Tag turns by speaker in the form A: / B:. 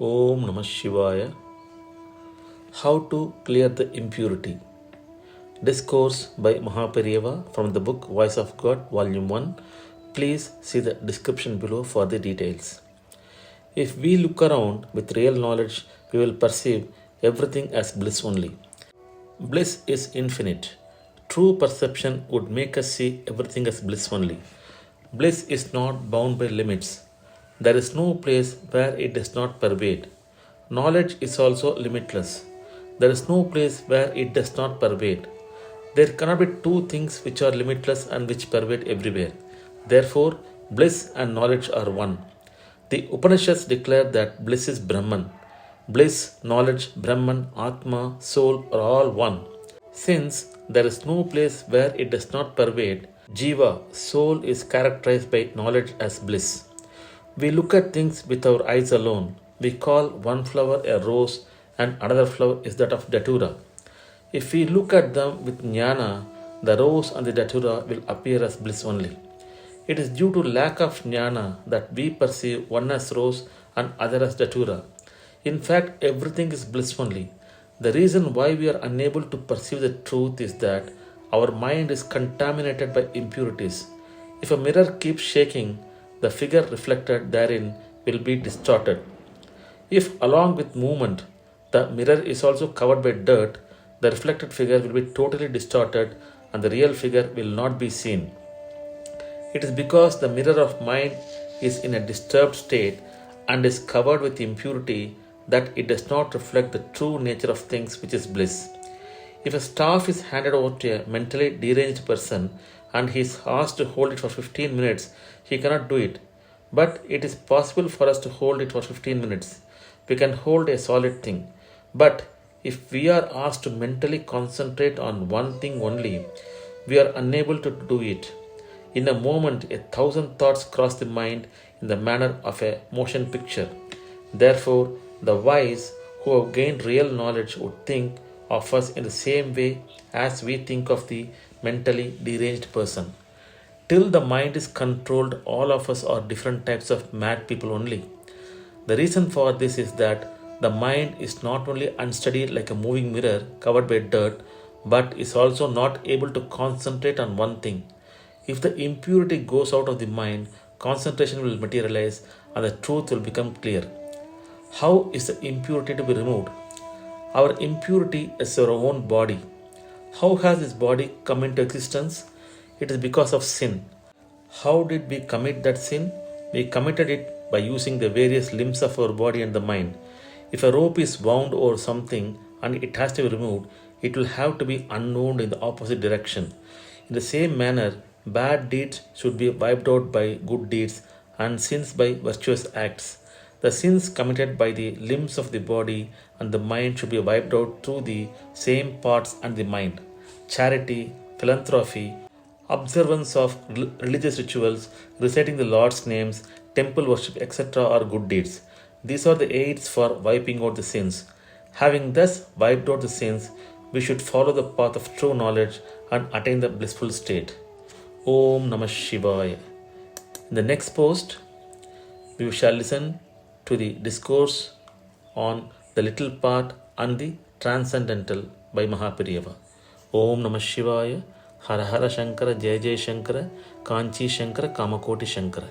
A: Om Namah Shivaya. How to clear the impurity. Discourse by MahaPeriyava from the book Voice of God, Volume 1. Please see the description below for the details. If we look around with real knowledge, we will perceive everything as bliss only. Bliss is infinite. True perception would make us see everything as bliss only. Bliss is not bound by limits. There is no place where it does not pervade. Knowledge is also limitless. There is no place where it does not pervade. There cannot be two things which are limitless and which pervade everywhere. Therefore, bliss and knowledge are one. The Upanishads declare that bliss is Brahman. Bliss, knowledge, Brahman, Atma, soul are all one. Since there is no place where it does not pervade, Jiva, soul, is characterized by knowledge as bliss. We look at things with our eyes alone. We call one flower a rose and another flower is that of datura. If we look at them with jnana, the rose and the datura will appear as bliss only. It is due to lack of jnana that we perceive one as rose and other as datura. In fact, everything is bliss only. The reason why we are unable to perceive the truth is that our mind is contaminated by impurities. If a mirror keeps shaking, the figure reflected therein will be distorted. If, along with movement, the mirror is also covered by dirt, the reflected figure will be totally distorted and the real figure will not be seen. It is because the mirror of mind is in a disturbed state and is covered with impurity that it does not reflect the true nature of things, which is bliss. If a staff is handed over to a mentally deranged person and he is asked to hold it for 15 minutes, he cannot do it. But it is possible for us to hold it for 15 minutes. We can hold a solid thing. But if we are asked to mentally concentrate on one thing only, we are unable to do it. In a moment, 1,000 thoughts cross the mind in the manner of a motion picture. Therefore, the wise who have gained real knowledge would think of us in the same way as we think of the mentally deranged person. Till the mind is controlled, all of us are different types of mad people only. The reason for this is that the mind is not only unsteady like a moving mirror covered by dirt, but is also not able to concentrate on one thing. If the impurity goes out of the mind, concentration will materialize and the truth will become clear. How is the impurity to be removed? Our impurity is our own body. How has this body come into existence? It is because of sin. How did we commit that sin? We committed it by using the various limbs of our body and the mind. If a rope is wound over something and it has to be removed, it will have to be unwound in the opposite direction. In the same manner, bad deeds should be wiped out by good deeds and sins by virtuous acts. The sins committed by the limbs of the body and the mind should be wiped out through the same parts and the mind. Charity, philanthropy, observance of religious rituals, reciting the Lord's names, temple worship, etc. are good deeds. These are the aids for wiping out the sins. Having thus wiped out the sins, we should follow the path of true knowledge and attain the blissful state. Om Namah Shivaya. In the next post, we shall listen to the discourse on the little part and the transcendental by MahaPeriyava. Om Namah Shivaya. Hara Hara Shankara, Jai Jai Shankara, Kanchi Shankara, Kamakoti Shankara.